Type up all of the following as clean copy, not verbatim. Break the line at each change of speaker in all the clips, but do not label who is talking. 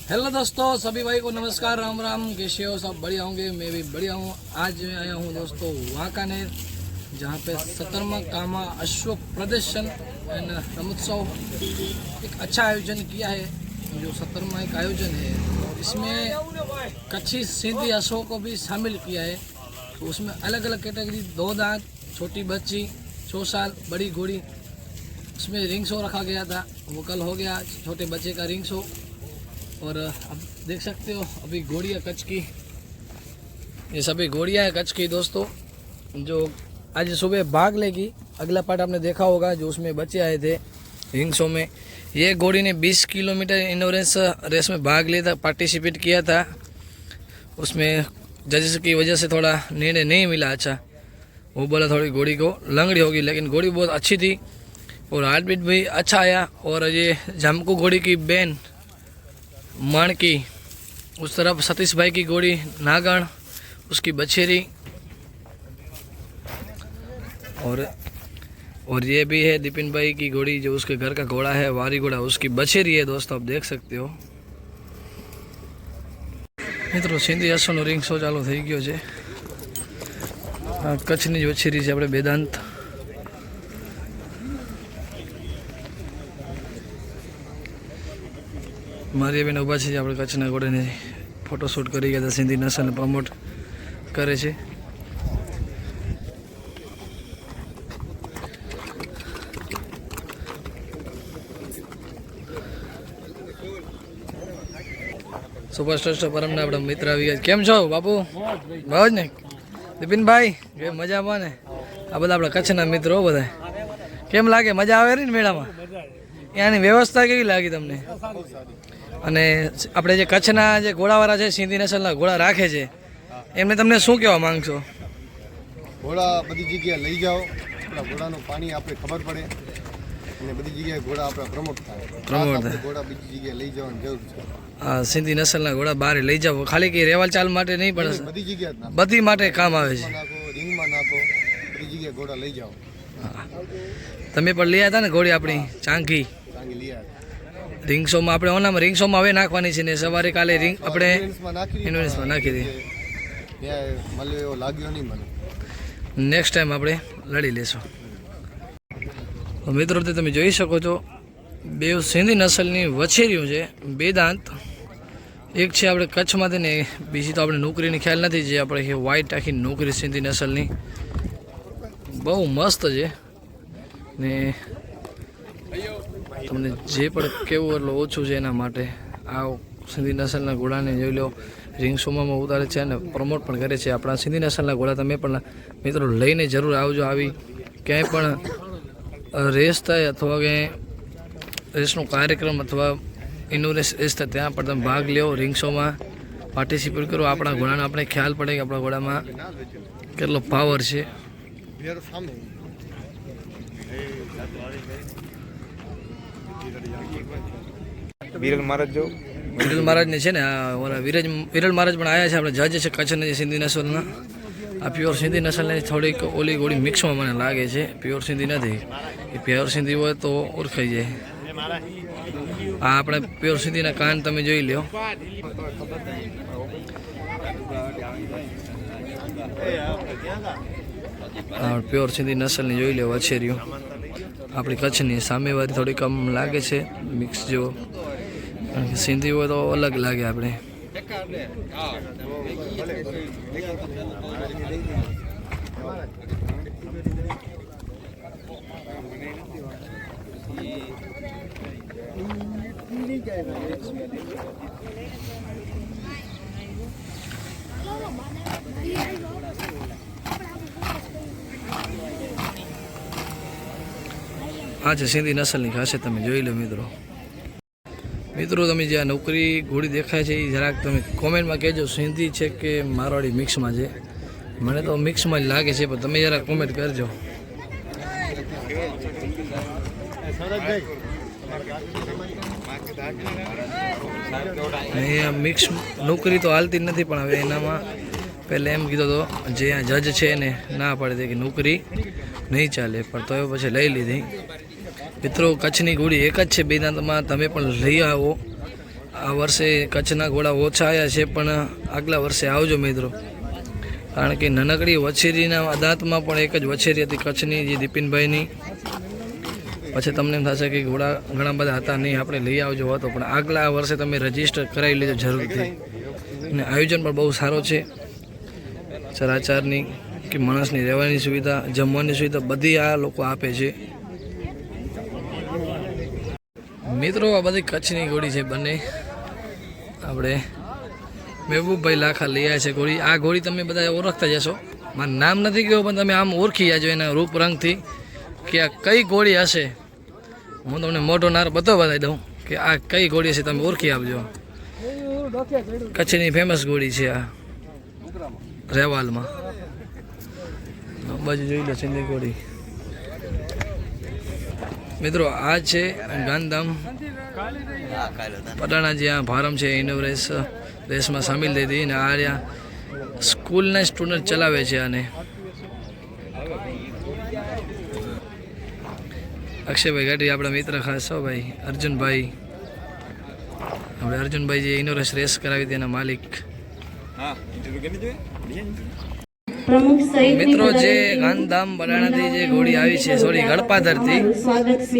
Hello दोस्तों, सभी भाई को नमस्कार, राम राम। कैसे हो? सब बढ़िया होंगे, मैं भी बढ़िया हूँ। आज मैं आया हूँ दोस्तों वांकानेर, जहाँ पे 17वां कामा अश्व प्रदर्शन एंड रमोत्सव एक अच्छा आयोजन किया है। जो 17वां एक आयोजन है, इसमें कच्छी सिंधी अश्वों को भी शामिल किया है। तो उसमें अलग अलग कैटेगरी, 2 दांत, छोटी बच्ची, 6 साल, बड़ी घोड़ी, उसमें रिंग शो रखा गया था। वो कल हो गया, छोटे बच्चे का रिंग शो। और अब देख सकते हो अभी घोड़ियाँ कच्छ की, ये सभी घोड़ियाँ हैं कच्छ की दोस्तों, जो आज सुबह भाग लेगी। अगला पार्ट आपने देखा होगा, जो उसमें बच्चे आए थे रिंग शो में। ये घोड़ी ने 20 किलोमीटर इंडोरेंस रेस में भाग लिया था, पार्टिसिपेट किया था। उसमें जजेस की वजह से थोड़ा निर्णय नहीं मिला अच्छा। वो बोला थोड़ी घोड़ी को लंगड़ी होगी, लेकिन घोड़ी बहुत अच्छी थी और हार्ट बीट भी अच्छा आया। और ये झमकू घोड़ी की बैन माणकी, उस तरफ सतीश भाई की घोड़ी नागण, उसकी बछेरी, और ये भी है दीपिन भाई की घोड़ी, जो उसके घर का घोड़ा है, वारी घोड़ा, उसकी बछेरी है दोस्तों, आप देख सकते हो। मित्रों, सिंधी अश्वનો रिंग शो चालू થઈ ગયો છે। આ કચ્છની જ બછેરી છે આપણે વેદાંત। મારી બેન ઊભા છે, આપણે કચ્છના ઘોડાને ફોટોશૂટ કરી ગયા હતા, સિંધી નસલને પ્રમોટ કરે છે। સુપરસ્ટાર પરમના આપણા મિત્ર આવી ગયા। કેમ છો બાપુ? બસ ને દિપિનભાઈ, કે મજામાં ને? આ બધા આપણા કચ્છના મિત્રો બધા, કેમ લાગે? મજા આવે ને મેળામાં? ત્યાંની વ્યવસ્થા કેવી લાગી તમને? અને આપણે જે કચ્છના જે ઘોડાવાળા છે, સિંધી નસલના ઘોડા રાખે છે, એમને તમને શું કહેવા માંગશો?
ઘોડા બધી જગ્યાએ લઈ જાઓ, આપણા ઘોડાનું પાણી આપણે ખબર પડે અને બધી જગ્યાએ ઘોડા આપણા પ્રમોટ થાય। ઘોડા બીજી જગ્યાએ લઈ જવાની જરૂર છે।
હા, સિંધી નસલના ઘોડા બહાર લઈ જાઓ, ખાલી કે રેવાલ ચાલ માટે નહીં, પણ
બધી જગ્યાએ
બધી માટે કામ આવે છે।
નાખો, રિંગમાં નાખો, બધી જગ્યાએ ઘોડા લઈ જાઓ।
તમે પણ લઈ આવ્યા હતા ને ઘોડી આપણી ચાંગી
ચાંગી લઈ આવ્યા।
रिंग शो में આપણે ઓનામાં रिंग शो में હવે નાખવાની છે ને સવારે કાલે રિંગ આપણે ઇન્વેન્સમાં નાખી દઈએ।
મળ્યો એવો લાગ્યો નહીં મને,
નેક્સ્ટ ટાઈમ આપણે લડી લેશું। તો મિત્રો, તમે જોઈ શકો છો, બે સિંધી નસલની વછેરીઓ છે, 2 દાંત। એક છે આપણે કચ્છમાંથી ને બીજી તો આપણે નોકરીની ખ્યાલ નથી, જે આપણે વ્હાઈટ આખી નોકરી સિંધી નસલની બહુ મસ્ત છે ને તમને જે પણ કેવું એટલું ઓછું છે એના માટે આ સિંધી નસલના ઘોડાને જોઈ લો, રિંગ શોમાં ઉતારે છે અને પ્રમોટ પણ કરે છે। આપણા સિંધી નસલના ઘોડા તમે પણ મિત્રો લઈને જરૂર આવજો। આવી ક્યાંય પણ રેસ થાય અથવા કે રેસનો કાર્યક્રમ અથવા ઇન્ડોરેસ રેસ થાય, ત્યાં પણ તમે ભાગ લો, રિંગ શોમાં પાર્ટિસિપેટ કરો। આપણા ઘોડાનો આપણે ખ્યાલ પડે કે આપણા ઘોડામાં કેટલો પાવર છે।
વિરલ મહારાજ જો,
વિરલ મહારાજને છે ને, વિરલ મહારાજ પણ આવ્યા છે, આપણે જજ છે કચ્છના સિંધી નસલના। આ પ્યોર સિંધી નસલની થોડીક ઓલી ઘોડી મિક્સમાં મને લાગે છે, પ્યોર સિંધી નથી। એ પ્યોર સિંધી હોય તો ઓળખાઈ જાય। આ આપણે પ્યોર સિંધીના કાન તમે જોઈ લો। પ્યોર સિંધી નસલની જોઈ લો વછેરીઓ આપણી કચ્છની। સામેવાળી થોડી કમ લાગે છે, મિક્સ જો, સિંધી હોય તો અલગ લાગે આપણે। આ છે સિંધી નસલની ખાસિયત, તમે જોઈ લો મિત્રો। તમે જે આ નોકરી ઘોડી દેખાય છે, એ જરાક તમે કોમેન્ટમાં કહેજો સિંધી છે કે મારવાડી મિક્સમાં છે। મને તો મિક્સમાં જ લાગે છે, પણ તમે જરાક કોમેન્ટ કરજો। અહીંયા મિક્સ નોકરી તો હાલતી નથી, પણ હવે એનામાં પહેલાં એમ કીધો તો જે આ જજ છે એને ના પાડી દે કે નોકરી નહીં ચાલે, પણ તો પછી લઈ લીધી। મિત્રો, કચ્છની ઘોડી એક જ છે, બે દાંતમાં, તમે પણ લઈ આવો। આ વર્ષે કચ્છના ઘોડા ઓછા આવ્યા છે, પણ આગલા વર્ષે આવજો મિત્રો, કારણ કે નાનકડી વછેરીના દાંતમાં પણ એક જ વછેરી હતી કચ્છની, જે દીપિનભાઈની. પછી તમને એમ થશે કે ઘોડા ઘણા બધા હતા નહીં, આપણે લઈ આવજો હતો, પણ આગલા વર્ષે તમે રજીસ્ટર કરાવી લેજો જરૂરથી. અને આયોજન પણ બહુ સારો છે, ચરાચારની કે માણસની રહેવાની સુવિધા, જમવાની સુવિધા બધી આ લોકો આપે છે. મિત્રો આ બધી કચ્છની ઘોડી છે બંને. આપણે મહેબૂબભાઈ લાખા લઈ આવ્યા છે ઘોડી. આ ઘોડી તમે બધા ઓળખતા જશો, મારું નામ નથી કહ્યું પણ તમે આમ ઓળખી જાજો એના રૂપ રંગથી કે આ કઈ ઘોડી હશે. હું તમને મોટો નાર બતાવી દઉં કે આ કઈ ઘોડી હશે, તમે ઓળખી આપજો. કચ્છની ફેમસ ઘોડી છે આ, રેવાલમાં. બાજુ જોઈ લો સિંધી ઘોડી. મિત્રો આ છે ગાંધીધામ પટાણા, જ્યાં ભારમ છે એનો રેસમાં સામેલ થઈ હતી. અને આ રહ્યા સ્કૂલના સ્ટુડન્ટ ચલાવે છે આને. અક્ષયભાઈ ગાડી આપણા મિત્ર ખાસ હો ભાઈ, અર્જુનભાઈ. આપણે અર્જુનભાઈ જે ઇનોરેસ રેસ કરાવી હતી એના માલિક. મિત્રો જે ગાંધીધામ બરાણાથી જે ઘોડી આવી છે, સોરી ગળપાદરથી,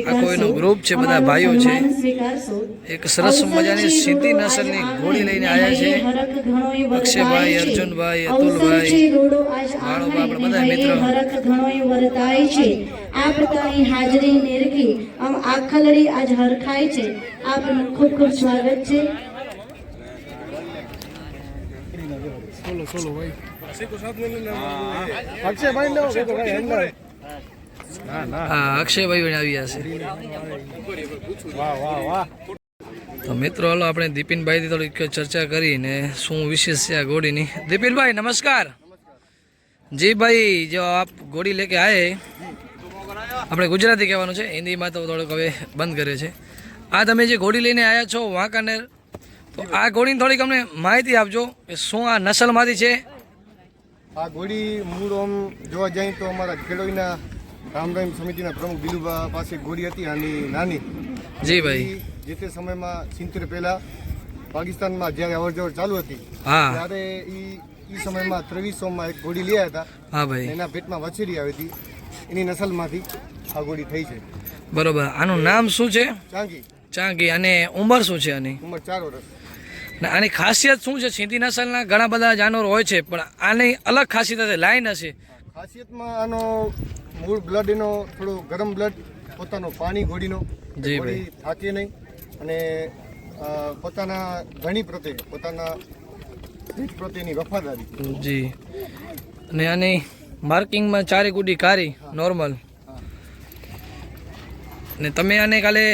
આ કોઈનો ગ્રુપ છે, બધા ભાઈઓ છે. એક સરસ મજાની સિંધી નસલની ઘોડી લઈને આવ્યા છે. અક્ષયભાઈ, અર્જુનભાઈ, અતુલભાઈ, બાળોબા, આપણે બધા મિત્રો.
આ પ્રકારની હાજરી નિરખી આમ આખલડી આજ હરખાય છે. આપનું ખૂબ ખૂબ સ્વાગત છે.
અક્ષયભાઈ આવ્યા છે. તો મિત્રો હાલો આપણે દીપિનભાઈથી થોડીક ચર્ચા કરીને શું વિશેષ છે આ ઘોડીની. દીપિનભાઈ નમસ્કાર. જી ભાઈ, જો આપ ઘોડી લેકે આए, આપણે ગુજરાતી કહેવાનું છે, હિન્દીમાં તો થોડુંક હવે બંધ કરે છે. આ તમે જે ઘોડી લઈને આવ્યા છો વાંકાનેર, તો આ ઘોડીની થોડીક અમને માહિતી આપજો કે શું આ નસલમાંથી છે.
આ ઘોડી મૂળ આમ જોવા જાય તો અમારા ખેડોઈના રામરામ સમિતિના પ્રમુખ દિલુભા પાસે ઘોડી હતી, આની નાની.
જી ભાઈ.
જે તે સમયમાં 70 પહેલા પાકિસ્તાનમાં જ્યારે અવર જવર ચાલુ હતી,
હા,
ત્યારે એ સમયમાં 2300માં એક ઘોડી લઈ આવ્યા હતા.
હા ભાઈ.
એના પેટમાં વછેરી આવી હતી, એની નસલમાંથી આ ઘોડી થઈ છે.
બરોબર. આનું નામ શું છે?
ચાંગી.
ચાંગી. અને ઉંમર શું છે આની?
ઉંમર 4 વર્ષ.
ને આની ખાસિયત શું છે? સિંધી નસલના ઘણા બધા જાનવરો હોય છે, પણ આની અલગ ખાસિયત હશે, લાઈન હશે.
ખાસિયતમાં આનો મૂળ બ્લડ એનો થોડો ગરમ બ્લડ, પોતાનો પાણી ઘોડીનો,
જી
ઘોડી થાકે નહીં, અને પોતાના ધણી પ્રત્યે, પોતાના રીત પ્રત્યેની વફાદારી.
જી. અને આની માર્કિંગમાં ચારે ગુડી કારી નોર્મલ. ને તમે આને કાલે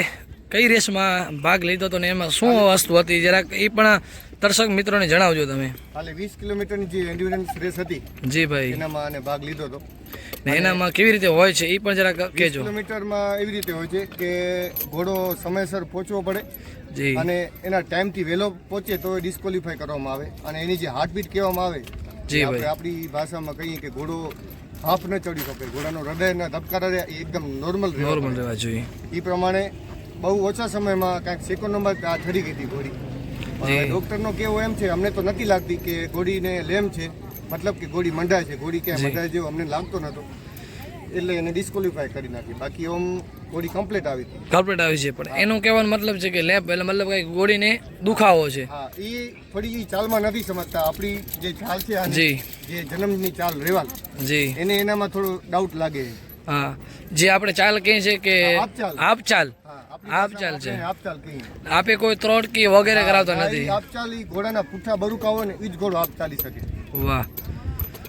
કઈ રેસમાં ભાગ લીધો હતો ને એમાં શું વસ્તુ હતી, જરાક એ પણ દર્શક મિત્રોને જણાવજો તમે.
કાલે 20 કિલોમીટરની જે એન્ડ્યુરન્સ રેસ હતી,
જી ભાઈ,
એનામાં આને ભાગ લીધો હતો.
ને એનામાં કેવી રીતે હોય છે એ પણ જરાક કહેજો.
20 કિલોમીટરમાં એવી રીતે હોય છે કે ઘોડો સમયસર પહોંચવો પડે,
જી,
અને એના ટાઈમથી વહેલો પહોંચે તો ડિસ્કોલિફાય કરવામાં આવે. અને એની જે હાર્ટબીટ કહેવામાં આવે,
જી ભાઈ,
આપણી ભાષામાં કહીએ કે ઘોડો હાફ ન ચડી શકે, ઘોડાનો હૃદયના ધબકારા રહ્યા એ એકદમ નોર્મલ
રહેવા જોઈએ.
એ પ્રમાણે બહુ ઓછા સમયમાં કાંઈક સેકન્ડોમાં આ ઠરી ગઈ હતી ઘોડી. ડૉક્ટરનો કેવો એમ છે, અમને તો નથી લાગતી કે ઘોડીને લેમ છે, મતલબ કે ઘોડી મંડાય છે. ઘોડી ક્યાં મંડાય જેવો અમને લાગતો નહોતો, એટલે એને ડિસ્કોલિફાય કરી નાખી. બાકી આમ ઘોડી કમ્પ્લીટ આવી હતી.
કમ્પ્લીટ આવી છે, પણ એનો કહેવાનો મતલબ છે કે લેપ એટલે મતલબ કઈ ઘોડીને દુખાવો છે.
હા, એ થોડી ચાલમાં નથી સમજતા. આપણી જે ચાલ છે
જી,
જે જન્મની ચાલ રેવાલ,
જી,
એને એનામાં થોડો ડાઉટ લાગે.
હા, જે આપણે ચાલ કહીએ છીએ કે
આપચાલ.
આપચાલ, આપચાલ છે.
આપચાલ કહીએ.
આપે કોઈ ત્રોટકી વગેરે કરાવતા નથી.
આપચાલ ઈ ઘોડાના પુઠ્ઠા બરુકા હોય ને, એ જ ઘોડો આપ ચાલી શકે.
વાહ,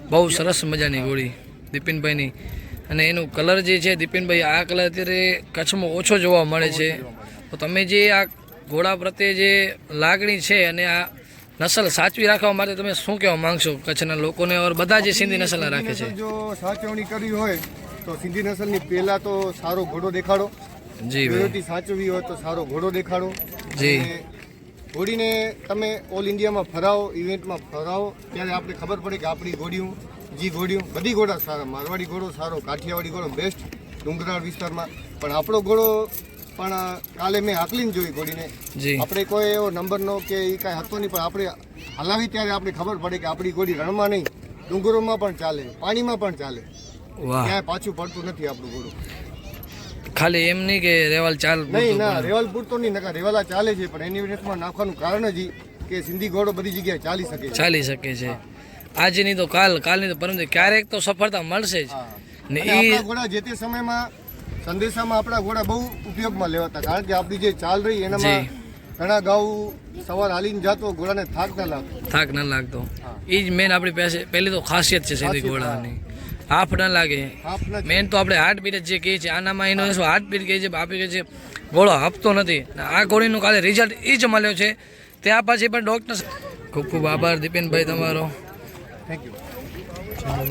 બહુ સરસ મજાની ઘોડી દીપિનભાઈની. અને એનું કલર જે છે દીપિનભાઈ, આ કલર અત્યારે કચ્છમાં ઓછો જોવા મળે છે. તો તમે જે આ ઘોડા પ્રત્યે જે લાગણી છે અને આ નસલ સાચવી રાખવા માટે તમે શું કહેવા માંગશો કચ્છના લોકોને, ઓર બધા જે સિંધી નસલના રાખે છે?
જો સાચવણી કરવી હોય તો સિંધી નસલની પહેલા તો સારો ઘોડો દેખાડો.
જી ભાઈ.
પ્યોરિટી સાચવવી હોય તો સારો ઘોડો દેખાડો.
જી.
અને ઘોડીને તમે ઓલ ઇન્ડિયામાં ફરાવો, ઇવેન્ટમાં ફરાવો, ત્યારે આપણે ખબર પડે કે આપણી ઘોડીઓ, ઘોડીઓ બધી ઘોડા સારા. મારવાડી ઘોડો સારો, કાઠિયાવાડી ઘોડો બેસ્ટ ડુંગરાળ વિસ્તારમાં. પણ આપણો ઘોડો પણ કાલે મેં હાકલીને જોઈ ઘોડીને.
જી
આપણે કોઈ એવો નંબરનો કે એ કાંઈ હતો નહીં, પણ આપણે હલાવી ત્યારે આપણે ખબર પડે કે આપણી ઘોડી રણમાં નહીં, ડુંગરોમાં પણ ચાલે, પાણીમાં પણ ચાલે,
વાહ.
ક્યાંય પાછું પડતું નથી આપણું ઘોડું.
ખાલી એમ નહીં કે રેવાલ ચાલ
નહીં ના, રેવાલ પૂરતો નહીં, નકા રેવાલા ચાલે છે, પણ એની વિનેટમાં નાખવાનું કારણ જ ઈ કે સિંધી ઘોડો બધી જગ્યાએ ચાલી શકે છે.
ચાલી શકે છે. આજની તો કાલની તો પરંતુ ક્યારેક તો સફળતા મળશે જ.
હા.
ને
અને આપણા ઘોડા જે તે સમયમાં સંદેશામાં આપણા ઘોડા બહુ ઉપયોગમાં લેવાતા, કારણ કે આપણી જે ચાલ રહી એનામાં ઘણા ગાઉ સવાર હાલીને જાતો, ઘોડાને થાક ના લાગતો.
થાક ન લાગતો.
હા.
એ જ મેન આપણી પાસે પહેલી તો ખાસિયત છે સિંધી ઘોડાની. હાફ ન લાગે.
હાફ નથી.
મેન તો આપણે હાર્ટબીટ જ જે કહીએ છીએ, આનામાં એનો શું હાર્ટબીટ કહે છે, આપી કહે છે ઘોડો હપતો નથી. આ ઘોડીનું કાલે રિઝલ્ટ એ જ મળ્યો છે. ત્યાં પછી પણ ડૉક્ટર ખૂબ ખૂબ આભાર દીપેનભાઈ તમારો.
Thank you.